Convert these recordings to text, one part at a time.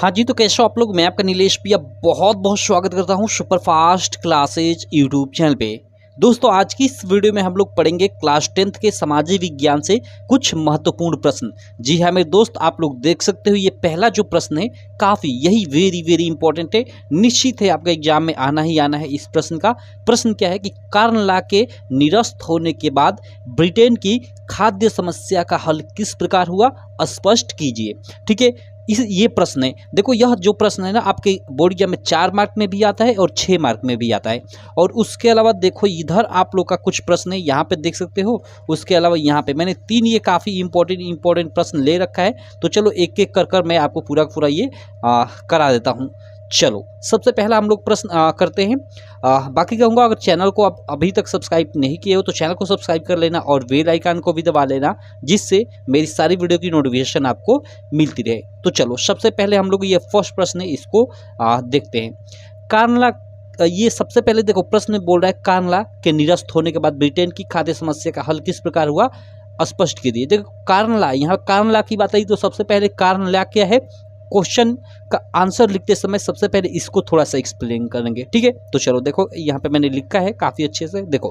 हाँ जी, तो कैसे हो आप लोग। मैं आपका नीलेश भैया बहुत बहुत स्वागत करता हूँ सुपरफास्ट क्लासेज यूट्यूब चैनल पे। दोस्तों, आज की इस वीडियो में हम लोग पढ़ेंगे क्लास 10th के सामाजिक विज्ञान से कुछ महत्वपूर्ण प्रश्न। जी हाँ मेरे दोस्त, आप लोग देख सकते हो ये पहला जो प्रश्न है काफ़ी यही वेरी इंपॉर्टेंट है। निश्चित है आपका एग्जाम में आना ही आना है इस प्रश्न का। प्रश्न क्या है कि कार्ल ला के निरस्त होने के बाद ब्रिटेन की खाद्य समस्या का हल किस प्रकार हुआ, स्पष्ट कीजिए। ठीक है, ये प्रश्न है। देखो, यह जो प्रश्न है ना आपके बोर्ड एग्जाम में 4 मार्क में भी आता है और 6 मार्क में भी आता है। और उसके अलावा देखो इधर आप लोग का कुछ प्रश्न है, यहाँ पे देख सकते हो। उसके अलावा यहाँ पे मैंने 3 ये काफ़ी इंपॉर्टेंट प्रश्न ले रखा है। तो चलो एक एक कर मैं आपको पूरा ये करा देता हूँ। चलो सबसे पहला हम लोग प्रश्न करते हैं। बाकी कहूँगा, अगर चैनल को आप अभी तक सब्सक्राइब नहीं किए हो तो चैनल को सब्सक्राइब कर लेना और बेल आइकन को भी दबा लेना, जिससे मेरी सारी वीडियो की नोटिफिकेशन आपको मिलती रहे। तो चलो सबसे पहले हम लोग ये फर्स्ट प्रश्न है, इसको देखते हैं। कार्ल, ये सबसे पहले देखो प्रश्न में बोल रहा है कार्ल के निरस्त होने के बाद ब्रिटेन की खाद्य समस्या का हल किस प्रकार हुआ, स्पष्ट कीजिए। देखो कार्ल, यहाँ कार्ल की बात आई तो सबसे पहले कार्ल क्या है, क्वेश्चन का आंसर लिखते समय सबसे पहले इसको थोड़ा सा एक्सप्लेन करेंगे। ठीक है, तो चलो देखो यहाँ पे मैंने लिखा है काफ़ी अच्छे से। देखो,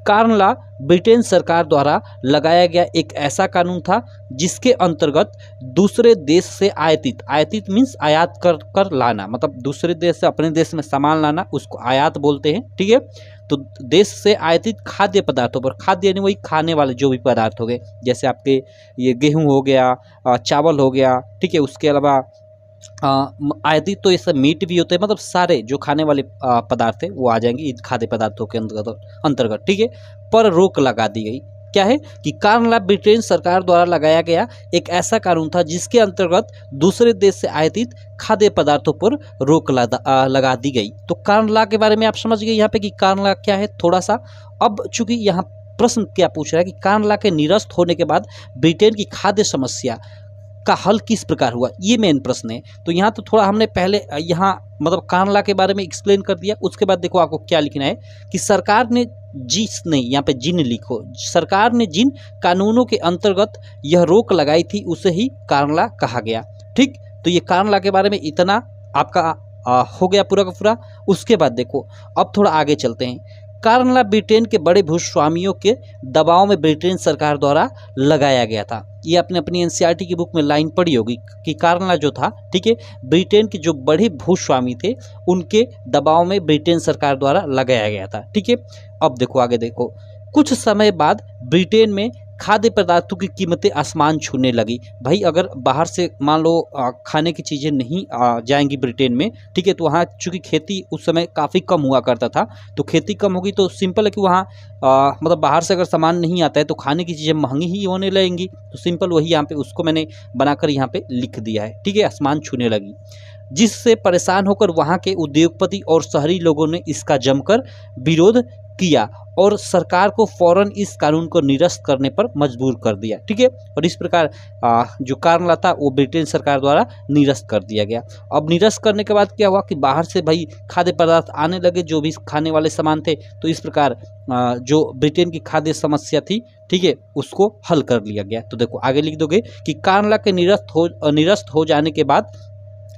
कार्ल ला ब्रिटेन सरकार द्वारा लगाया गया एक ऐसा कानून था जिसके अंतर्गत दूसरे देश से आयातित मीन्स आयात कर लाना, मतलब दूसरे देश से अपने देश में सामान लाना, उसको आयात बोलते हैं। ठीक है, तो देश से आयातित खाद्य पदार्थों पर, खाद्य यानी वही खाने वाले जो भी पदार्थ हो गए, जैसे आपके ये गेहूँ हो गया, चावल हो गया। ठीक है, उसके अलावा आयातित तो ये सब मीट भी होते हैं, मतलब सारे जो खाने वाले पदार्थ है वो आ जाएंगे इन खाद्य पदार्थों के अंतर्गत। ठीक है, पर रोक लगा दी गई। क्या है कि कार्ल ब्रिटेन सरकार द्वारा लगाया गया एक ऐसा कानून था जिसके अंतर्गत दूसरे देश से आयातित खाद्य पदार्थों पर रोक लगा दी गई। तो कार्ल के बारे में आप समझ गए यहाँ पे कि कार्ल क्या है थोड़ा सा। अब चूंकि यहाँ प्रश्न क्या पूछ रहा है कि कार्ल के निरस्त होने के बाद ब्रिटेन की खाद्य समस्या का हल किस प्रकार हुआ, ये मेन प्रश्न है। तो यहाँ तो थोड़ा हमने पहले यहाँ मतलब कार्ल के बारे में एक्सप्लेन कर दिया। उसके बाद देखो आपको क्या लिखना है कि सरकार ने यहाँ पे जिन लिखो, सरकार ने जिन कानूनों के अंतर्गत यह रोक लगाई थी उसे ही कार्ल कहा गया। ठीक, तो ये कार्ल के बारे में इतना आपका हो गया पूरा का पूरा। उसके बाद देखो अब थोड़ा आगे चलते हैं। कार्ल ब्रिटेन के बड़े भूस्वामियों के दबाव में ब्रिटेन सरकार द्वारा लगाया गया था। ये आपने अपनी एनसीईआरटी की बुक में लाइन पढ़ी होगी कि कार्ल जो था, ठीक है, ब्रिटेन के जो बड़े भूस्वामी थे उनके दबाव में ब्रिटेन सरकार द्वारा लगाया गया था। ठीक है, अब देखो आगे देखो, कुछ समय बाद ब्रिटेन में खाद्य पदार्थों की कीमतें आसमान छूने लगी। भाई अगर बाहर से मान लो खाने की चीज़ें नहीं जाएंगी ब्रिटेन में, ठीक है, तो वहाँ चूँकि खेती उस समय काफ़ी कम हुआ करता था, तो खेती कम होगी तो सिंपल है कि वहाँ मतलब बाहर से अगर सामान नहीं आता है तो खाने की चीज़ें महंगी ही होने लगेंगी। तो सिंपल वही यहाँ पे उसको मैंने बनाकर यहाँ पे लिख दिया है। ठीक है, आसमान छूने लगी, जिससे परेशान होकर वहाँ के उद्योगपति और शहरी लोगों ने इसका जमकर विरोध किया और सरकार को फौरन इस कानून को निरस्त करने पर मजबूर कर दिया। ठीक है, और इस प्रकार जो कार्ल था वो ब्रिटेन सरकार द्वारा निरस्त कर दिया गया। अब निरस्त करने के बाद क्या हुआ कि बाहर से भाई खाद्य पदार्थ आने लगे, जो भी खाने वाले सामान थे, तो इस प्रकार जो ब्रिटेन की खाद्य समस्या थी, ठीक है, उसको हल कर लिया गया। तो देखो आगे लिख दोगे कि कार्ल के निरस्त हो जाने के बाद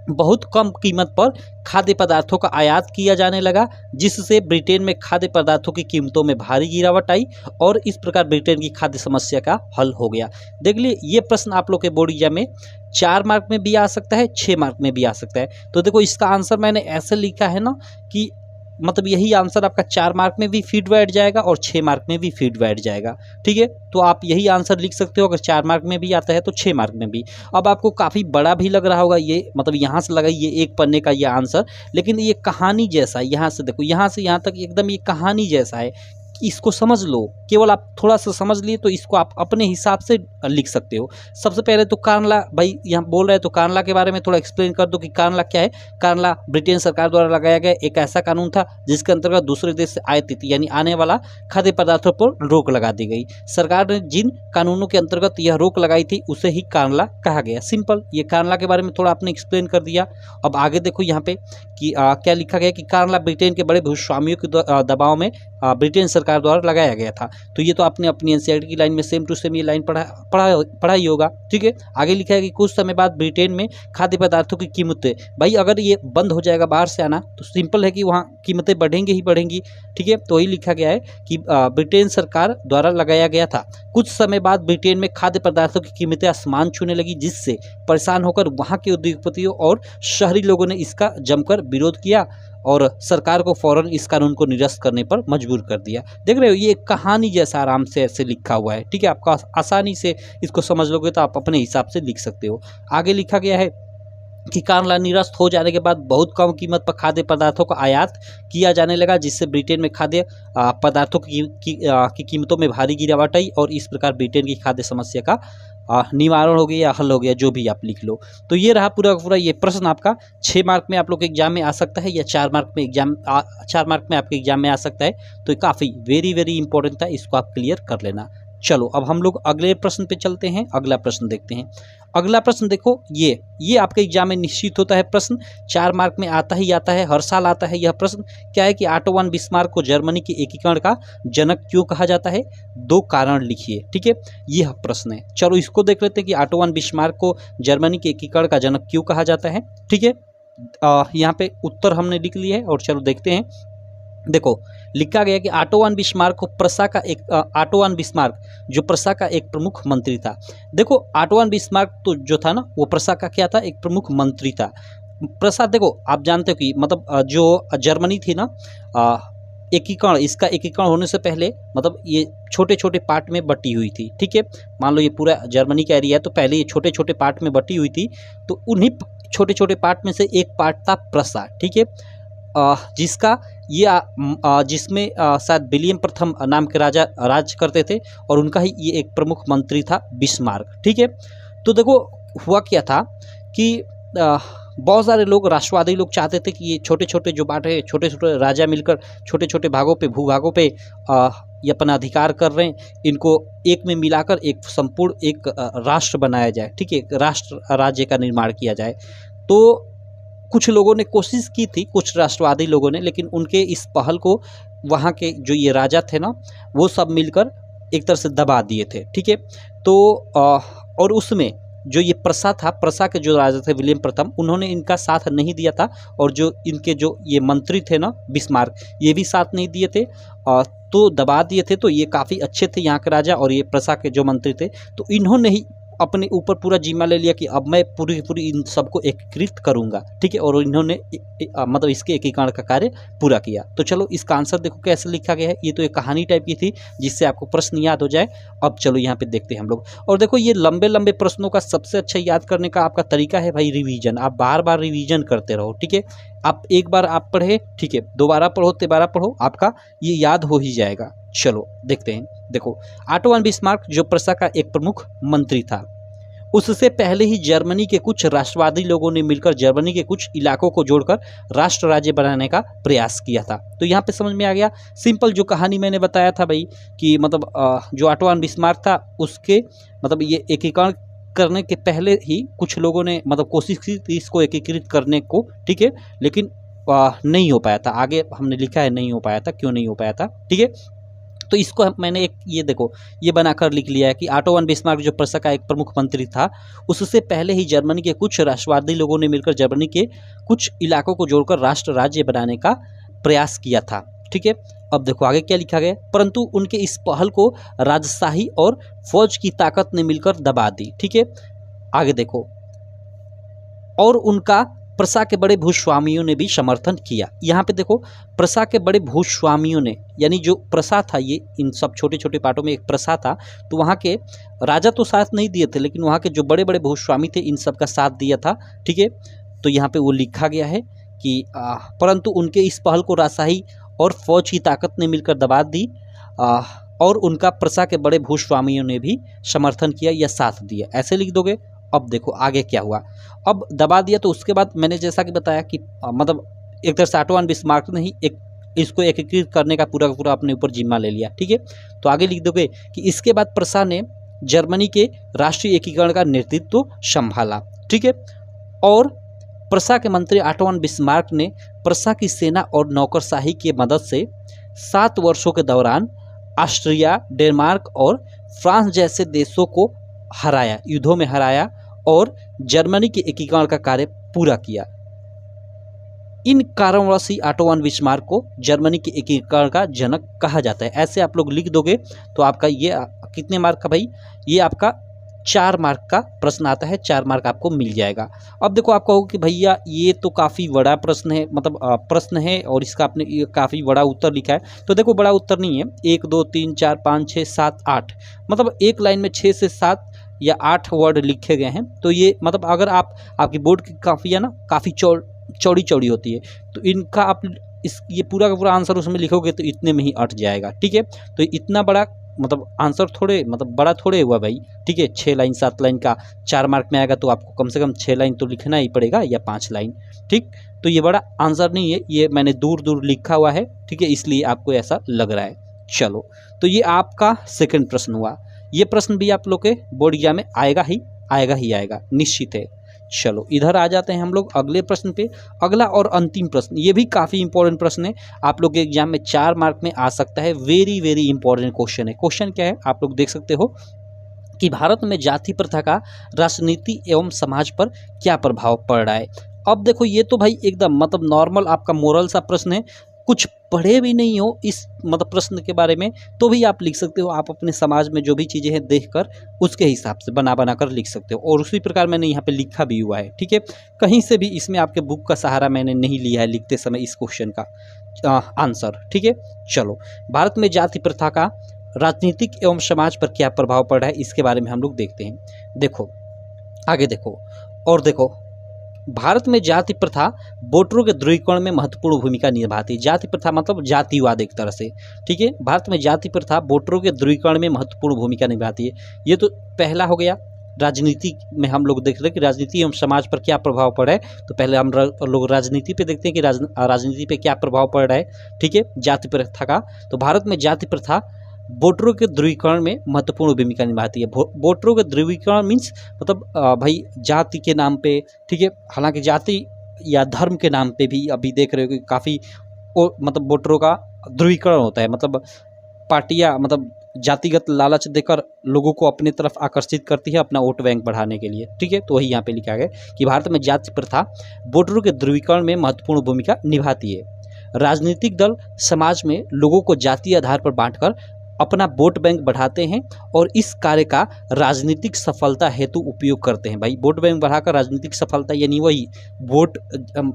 बहुत कम कीमत पर खाद्य पदार्थों का आयात किया जाने लगा, जिससे ब्रिटेन में खाद्य पदार्थों की कीमतों में भारी गिरावट आई और इस प्रकार ब्रिटेन की खाद्य समस्या का हल हो गया। देख लिए, ये प्रश्न आप लोग के बोर्ड एग्जाम में 4 मार्क में भी आ सकता है, 6 मार्क में भी आ सकता है। तो देखो इसका आंसर मैंने ऐसे लिखा है ना कि मतलब यही आंसर आपका 4 मार्क में भी फिट बैठ जाएगा और 6 मार्क में भी फिट बैठ जाएगा। ठीक है, तो आप यही आंसर लिख सकते हो। अगर 4 मार्क में भी आता है तो 6 मार्क में भी। अब आपको काफ़ी बड़ा भी लग रहा होगा ये, मतलब यहाँ से लगा ये एक पन्ने का ये आंसर, लेकिन ये कहानी जैसा है। यहाँ से देखो, यहाँ से यहाँ तक एकदम ये कहानी जैसा है, इसको समझ लो। केवल आप थोड़ा सा समझ लिए तो इसको आप अपने हिसाब से लिख सकते हो। सबसे पहले तो कार्ल भाई यहाँ बोल रहे हैं तो कार्ल के बारे में थोड़ा एक्सप्लेन कर दो कि कार्ल क्या है। कार्ल ब्रिटेन सरकार द्वारा लगाया गया एक ऐसा कानून था जिसके अंतर्गत दूसरे देश से आयातित यानी आने वाला खाद्य पदार्थों पर रोक लगा दी गई। सरकार ने जिन कानूनों के अंतर्गत यह रोक लगाई थी उसे ही कार्ल कहा गया। सिंपल, ये कार्ल के बारे में थोड़ा आपने एक्सप्लेन कर दिया। अब आगे देखो यहाँ पे कि क्या लिखा गया कि कार्ल ब्रिटेन के बड़े भूस्वामियों के दबाव में ब्रिटेन सरकार द्वारा लगाया गया था। तो ये तो आपने अपनी एनसीईआरटी की लाइन में सेम टू सेम ये लाइन पढ़ा ही होगा। ठीक है, आगे लिखा है कि कुछ समय बाद ब्रिटेन में खाद्य पदार्थों की कीमतें, भाई अगर ये बंद हो जाएगा बाहर से आना तो सिंपल है कि वहाँ कीमतें बढ़ेंगी ही बढ़ेंगी। ठीक है, तो वही लिखा गया है कि ब्रिटेन सरकार द्वारा लगाया गया था। कुछ समय बाद ब्रिटेन में खाद्य पदार्थों की कीमतें आसमान छूने लगी, जिससे परेशान होकर वहाँ के उद्योगपतियों और शहरी लोगों ने इसका जमकर विरोध किया और सरकार को फौरन इस कानून को निरस्त करने पर मजबूर कर दिया। देख रहे हो, ये एक कहानी जैसा आराम से ऐसे लिखा हुआ है। ठीक है, आपका आसानी से इसको समझ लोगे तो आप अपने हिसाब से लिख सकते हो। आगे लिखा गया है कि कानून निरस्त हो जाने के बाद बहुत कम कीमत पर खाद्य पदार्थों का आयात किया जाने लगा, जिससे ब्रिटेन में खाद्य पदार्थों की कीमतों में भारी गिरावट आई और इस प्रकार ब्रिटेन की खाद्य समस्या का निवारण हो गया या हल हो गया, जो भी आप लिख लो। तो ये रहा पूरा पूरा ये प्रश्न आपका 6 मार्क में आप लोग के एग्जाम में आ सकता है या 4 मार्क में आपके एग्जाम में आ सकता है। तो ये काफ़ी वेरी इंपॉर्टेंट था, इसको आप क्लियर कर लेना। चलो अब हम लोग अगले प्रश्न पे चलते हैं। अगला प्रश्न देखते हैं। अगला प्रश्न देखो, ये आपके एग्जाम में निश्चित होता है प्रश्न, 4 मार्क में आता ही आता है, हर साल आता है यह प्रश्न। क्या है कि ऑटो वन बिस्मार्क को जर्मनी के एकीकरण का जनक क्यों कहा जाता है? 2 कारण लिखिए। ठीक है, यह प्रश्न है। चलो इसको देख लेते हैं कि ऑटो वन बिस्मार्क को जर्मनी के एकीकरण का जनक क्यों कहा जाता है। ठीक है, यहाँ पे उत्तर हमने लिख लिया है और चलो देखते हैं। देखो लिखा गया कि ऑटो वन बिस्मार्क को ऑटो वन बिस्मार्क जो प्रसा का एक प्रमुख मंत्री था। देखो ऑटो वन बिस्मार्क तो जो था ना, वो प्रसा का क्या था? एक प्रमुख मंत्री था। प्रसा देखो आप जानते हो कि मतलब जो जर्मनी थी ना, इसका एकीकरण होने से पहले मतलब ये छोटे छोटे पार्ट में बटी हुई थी। ठीक है, मान लो ये पूरा जर्मनी का एरिया है, तो पहले ये छोटे छोटे पार्ट में बटी हुई थी। तो उन्हीं छोटे छोटे पार्ट में से एक पार्ट था प्रसा। ठीक है, जिसमें शायद विलियम प्रथम नाम के राजा राज करते थे और उनका ही ये एक प्रमुख मंत्री था बिस्मार्क। ठीक है, तो देखो हुआ क्या था कि बहुत सारे लोग, राष्ट्रवादी लोग चाहते थे कि ये छोटे छोटे जो बांटे, छोटे छोटे राजा मिलकर छोटे छोटे भूभागों पे ये अपना अधिकार कर रहे हैं, इनको एक में मिलाकर एक संपूर्ण एक राष्ट्र बनाया जाए। ठीक है, एक राष्ट्र राज्य का निर्माण किया जाए। तो कुछ लोगों ने कोशिश की थी, कुछ राष्ट्रवादी लोगों ने, लेकिन उनके इस पहल को वहाँ के जो ये राजा थे ना, वो सब मिलकर एक तरह से दबा दिए थे। ठीक है, तो और उसमें जो ये प्रसा था, प्रसा के जो राजा थे विलियम प्रथम, उन्होंने इनका साथ नहीं दिया था और जो इनके जो ये मंत्री थे ना बिस्मार्क, ये भी साथ नहीं दिए थे, तो दबा दिए थे। तो ये काफ़ी अच्छे थे यहाँ के राजा और ये प्रसा के जो मंत्री थे, तो इन्होंने ही अपने ऊपर पूरा जिम्मा ले लिया कि अब मैं पूरी इन सबको एकीकृत करूंगा। ठीक है, और इन्होंने मतलब इसके एकीकरण का कार्य पूरा किया। तो चलो इसका आंसर देखो कैसे लिखा गया है। ये तो एक कहानी टाइप की थी जिससे आपको प्रश्न याद हो जाए। अब चलो यहाँ पे देखते हैं हम लोग। और देखो ये लंबे लंबे प्रश्नों का सबसे अच्छा याद करने का आपका तरीका है भाई रिवीजन। आप बार बार रिवीजन करते रहो। ठीक है, आप एक बार आप पढ़े, ठीक है, दोबारा पढ़ो, तिबारा पढ़ो, आपका ये याद हो ही जाएगा। चलो देखते हैं। देखो ऑटो वन बिस्मार्क जो प्रसा का एक प्रमुख मंत्री था, उससे पहले ही जर्मनी के कुछ राष्ट्रवादी लोगों ने मिलकर जर्मनी के कुछ इलाकों को जोड़कर राष्ट्र राज्य बनाने का प्रयास किया था। तो यहाँ पे समझ में आ गया, सिंपल जो कहानी मैंने बताया था भाई कि मतलब जो ऑटो वन बिस्मार्क था उसके मतलब ये एकीकरण करने के पहले ही कुछ लोगों ने मतलब कोशिश की थी इसको एकीकृत करने को। ठीक है, लेकिन नहीं हो पाया था। आगे हमने लिखा है नहीं हो पाया था, क्यों नहीं हो पाया था। ठीक है, तो इसको मैंने एक ये देखो ये बनाकर लिख लिया है कि ऑटो वन बिस्मार्क जो प्रसा का एक प्रमुख मंत्री था, उससे पहले ही जर्मनी के कुछ राष्ट्रवादी लोगों ने मिलकर जर्मनी के कुछ इलाकों को जोड़कर राष्ट्र राज्य बनाने का प्रयास किया था। ठीक है, अब देखो आगे क्या लिखा गया, परंतु उनके इस पहल को राजशाही और फौज की ताकत ने मिलकर दबा दी। ठीक है, आगे देखो, और उनका प्रसा के बड़े भूस्वामियों ने भी समर्थन किया। यहाँ पे देखो प्रसा के बड़े भूस्वामियों ने, यानी जो प्रसा था, ये इन सब छोटे छोटे पार्टों में एक प्रसा था, तो वहाँ के राजा तो साथ नहीं दिए थे, लेकिन वहाँ के जो बड़े बड़े भूस्वामी थे इन सब का साथ दिया था। ठीक है, तो यहाँ पे वो लिखा गया है कि परंतु उनके इस पहल को राजशाही और फौज की ताकत ने मिलकर दबा दी और उनका प्रसा के बड़े भूस्वामियों ने भी समर्थन किया या साथ दिया, ऐसे लिख दोगे। अब देखो आगे क्या हुआ, अब दबा दिया तो उसके बाद मैंने जैसा कि बताया कि मतलब एक तरह से ऑटो वन बिस्मार्क ने ही इसको एकीकृत करने का पूरा पूरा अपने ऊपर जिम्मा ले लिया। ठीक है, तो आगे लिख दोगे कि इसके बाद प्रसा ने जर्मनी के राष्ट्रीय एकीकरण का नेतृत्व संभाला। ठीक है, और प्रसा के मंत्री ऑटो वन बिस्मार्क ने प्रसा की सेना और नौकरशाही की मदद से 7 वर्षों के दौरान ऑस्ट्रिया, डेनमार्क और फ्रांस जैसे देशों को हराया, युद्धों में हराया और जर्मनी के एकीकरण का कार्य पूरा किया। इन कारणवश ही ऑटो वन बिस्मार्क को जर्मनी के एकीकरण का जनक कहा जाता है। ऐसे आप लोग लिख दोगे तो आपका ये कितने मार्क का भाई, ये आपका 4 मार्क का प्रश्न आता है, 4 मार्क आपको मिल जाएगा। अब देखो आप कहोगे कि भैया ये तो काफ़ी बड़ा प्रश्न है, मतलब प्रश्न है और इसका आपने काफ़ी बड़ा उत्तर लिखा है। तो देखो बड़ा उत्तर नहीं है, 1 2 3 4 5 6 7 8, मतलब एक लाइन में 6 से 7 या 8 वर्ड लिखे गए हैं। तो ये मतलब अगर आपकी बोर्ड की काफ़ी है ना, काफ़ी चौड़ी चौड़ी होती है, तो इनका आप ये पूरा का पूरा आंसर उसमें लिखोगे तो इतने में ही अट जाएगा। ठीक है, तो इतना बड़ा मतलब आंसर थोड़े, मतलब बड़ा थोड़े हुआ भाई। ठीक है, 6 लाइन 7 लाइन का 4 मार्क में आएगा तो आपको कम से कम 6 लाइन तो लिखना ही पड़ेगा या 5 लाइन। ठीक, तो ये बड़ा आंसर नहीं है, ये मैंने दूर दूर लिखा हुआ है। ठीक है, इसलिए आपको ऐसा लग रहा है। चलो, तो ये आपका सेकंड प्रश्न हुआ। ये प्रश्न भी आप लोग के बोर्ड एग्जाम में आएगा ही आएगा, निश्चित है। चलो इधर आ जाते हैं हम लोग अगले प्रश्न पे। अगला और अंतिम प्रश्न, ये भी काफ़ी इंपॉर्टेंट प्रश्न है, आप लोग के एग्जाम में 4 मार्क में आ सकता है। वेरी वेरी इंपॉर्टेंट क्वेश्चन है। क्वेश्चन क्या है आप लोग देख सकते हो कि भारत में जाति प्रथा का राजनीति एवं समाज पर क्या प्रभाव पड़ रहा है। अब देखो ये तो भाई एकदम मतलब नॉर्मल आपका मोरल सा प्रश्न है, कुछ पढ़े भी नहीं हो इस मतलब प्रश्न के बारे में तो भी आप लिख सकते हो। आप अपने समाज में जो भी चीज़ें हैं देखकर उसके हिसाब से बना कर लिख सकते हो, और उसी प्रकार मैंने यहाँ पे लिखा भी हुआ है। ठीक है, कहीं से भी इसमें आपके बुक का सहारा मैंने नहीं लिया है लिखते समय इस क्वेश्चन का आंसर। ठीक है, चलो भारत में जाति प्रथा का राजनीतिक एवं समाज पर क्या प्रभाव पड़ रहा है इसके बारे में हम लोग देखते हैं। देखो आगे देखो, और देखो भारत में जाति प्रथा वोटरों के ध्रुवीकरण में महत्वपूर्ण भूमिका निभाती है। जाति प्रथा मतलब जातिवाद एक तरह से। ठीक है, भारत में जाति प्रथा वोटरों के ध्रुवीकरण में महत्वपूर्ण भूमिका निभाती है। ये तो पहला हो गया। राजनीति में हम लोग देख रहे हैं कि राजनीति एवं समाज पर क्या प्रभाव पड़ा है, तो पहले हम लोग राजनीति पे देखते हैं कि राजनीति पे क्या प्रभाव पड़ रहा है। ठीक है, जाति प्रथा का, तो भारत में जाति प्रथा वोटरों के ध्रुवीकरण में महत्वपूर्ण भूमिका निभाती है। वोटरों के ध्रुवीकरण मीन्स मतलब भाई जाति के नाम पे। ठीक है, हालांकि जाति या धर्म के नाम पे भी अभी देख रहे हो कि काफ़ी मतलब वोटरों का ध्रुवीकरण होता है। मतलब पार्टियां मतलब जातिगत लालच देकर लोगों को अपनी तरफ आकर्षित करती है अपना वोट बैंक बढ़ाने के लिए। ठीक है, तो वही यहाँ पे लिखा गया कि भारत में जाति प्रथा वोटरों के ध्रुवीकरण में महत्वपूर्ण भूमिका निभाती है। राजनीतिक दल समाज में लोगों को जातीय आधार पर बांटकर अपना वोट बैंक बढ़ाते हैं और इस कार्य का राजनीतिक सफलता हेतु उपयोग करते हैं। भाई वोट बैंक बढ़ाकर राजनीतिक सफलता यानी वही वोट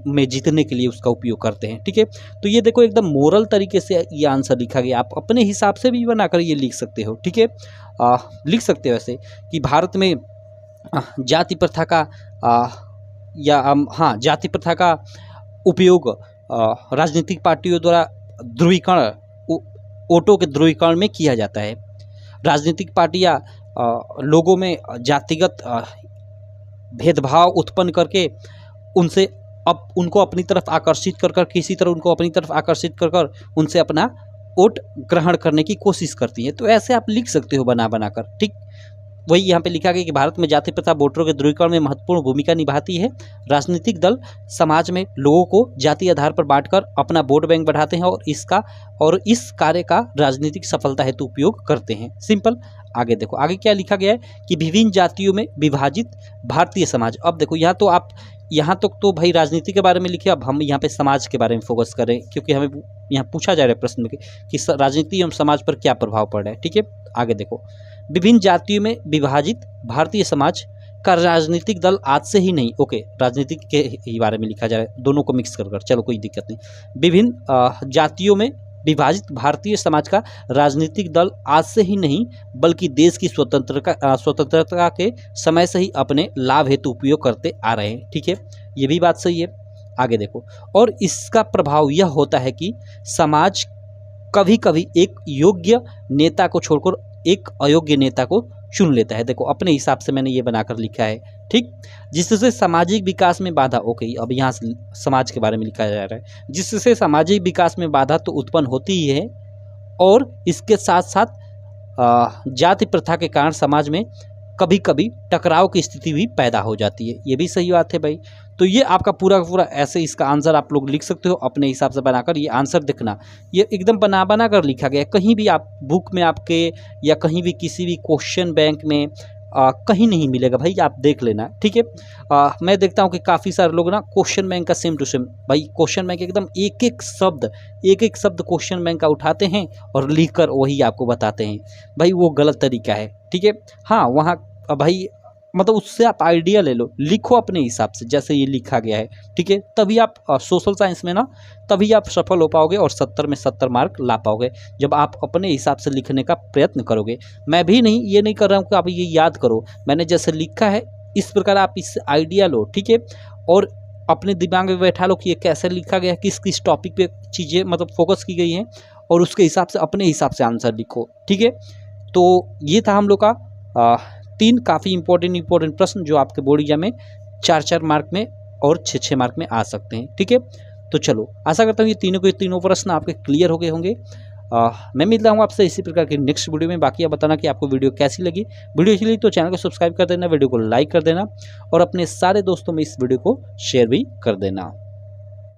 में जीतने के लिए उसका उपयोग करते हैं। ठीक है, तो ये देखो एकदम मोरल तरीके से ये आंसर लिखा गया, आप अपने हिसाब से भी बनाकर ये लिख सकते हो। ठीक है, लिख सकते हो ऐसे कि भारत में जाति प्रथा का जाति प्रथा का उपयोग राजनीतिक पार्टियों द्वारा ध्रुवीकरण वोटों के ध्रुवीकरण में किया जाता है। राजनीतिक पार्टियां लोगों में जातिगत भेदभाव उत्पन्न करके उनको अपनी तरफ आकर्षित कर किसी तरह उनको अपनी तरफ आकर्षित कर उनसे अपना वोट ग्रहण करने की कोशिश करती है। तो ऐसे आप लिख सकते हो बना कर। ठीक, वही यहाँ पे लिखा गया कि भारत में जाति प्रथा वोटरों के ध्रुवीकरण में महत्वपूर्ण भूमिका निभाती है। राजनीतिक दल समाज में लोगों को जाति आधार पर बांटकर अपना वोट बैंक बढ़ाते हैं और इस कार्य का राजनीतिक सफलता हेतु उपयोग करते हैं। सिंपल। आगे देखो, आगे क्या लिखा गया है कि विभिन्न जातियों में विभाजित भारतीय समाज। अब देखो यहाँ तक तो भाई राजनीति के बारे में लिखे, अब हम यहाँ पे समाज के बारे में फोकस करें क्योंकि हमें यहाँ पूछा जा रहा है प्रश्न में कि राजनीति एवं समाज पर क्या प्रभाव पड़ रहा है। ठीक है, आगे देखो, विभिन्न जातियों में विभाजित भारतीय समाज का राजनीतिक दल आज से ही नहीं, ओके राजनीतिक के ही बारे में लिखा जा रहा है, दोनों को मिक्स कर चलो कोई दिक्कत नहीं। विभिन्न जातियों में विभाजित भारतीय समाज का राजनीतिक दल आज से ही नहीं बल्कि देश की स्वतंत्रता के समय से ही अपने लाभ हेतु उपयोग करते आ रहे हैं। ठीक है, ये भी बात सही है। आगे देखो, और इसका प्रभाव यह होता है कि समाज कभी कभी एक योग्य नेता को छोड़कर एक अयोग्य नेता को चुन लेता है। देखो अपने हिसाब से मैंने ये बनाकर लिखा है। ठीक, जिससे सामाजिक विकास में बाधा, ओके अब यहाँ समाज के बारे में लिखा जा रहा है, जिससे सामाजिक विकास में बाधा तो उत्पन्न होती ही है और इसके साथ साथ जाति प्रथा के कारण समाज में कभी कभी टकराव की स्थिति भी पैदा हो जाती है। ये भी सही बात है भाई। तो ये आपका पूरा का पूरा ऐसे इसका आंसर आप लोग लिख सकते हो अपने हिसाब से बनाकर। ये आंसर देखना, ये एकदम बना कर लिखा गया है, कहीं भी आप बुक में आपके या कहीं भी किसी भी क्वेश्चन बैंक में कहीं नहीं मिलेगा भाई, आप देख लेना, ठीक है। मैं देखता हूँ कि काफ़ी सारे लोग ना क्वेश्चन बैंक का सेम टू सेम, भाई क्वेश्चन बैंक एकदम एक एक शब्द क्वेश्चन बैंक का उठाते हैं और लिख कर वही आपको बताते हैं। भाई वो गलत तरीका है, ठीक है। हाँ वहाँ भाई मतलब उससे आप आइडिया ले लो, लिखो अपने हिसाब से जैसे ये लिखा गया है, ठीक है। तभी आप सोशल साइंस में ना तभी आप सफल हो पाओगे और 70 में 70 मार्क ला पाओगे, जब आप अपने हिसाब से लिखने का प्रयत्न करोगे। मैं भी नहीं ये नहीं कर रहा हूँ कि आप ये याद करो, मैंने जैसे लिखा है इस प्रकार आप इससे आइडिया लो, ठीक है। और अपने दिमाग में बैठा लो कि ये कैसे लिखा गया है, किस किस टॉपिक पे चीज़ें मतलब फोकस की गई हैं, और उसके हिसाब से अपने हिसाब से आंसर लिखो, ठीक है। तो ये था हम लोग का 3 काफ़ी इंपॉर्टेंट प्रश्न जो आपके बोर्ड एग्जाम में 4-4 मार्क में और 6-6 मार्क में आ सकते हैं, ठीक है। तो चलो आशा करता हूँ ये तीनों प्रश्न आपके क्लियर हो गए होंगे। मैं मिलता हूँ आपसे इसी प्रकार की नेक्स्ट वीडियो में। बाकी आप बताना कि आपको वीडियो कैसी लगी। वीडियो अच्छी लगी तो चैनल को सब्सक्राइब कर देना, वीडियो को लाइक कर देना और अपने सारे दोस्तों में इस वीडियो को शेयर भी कर देना।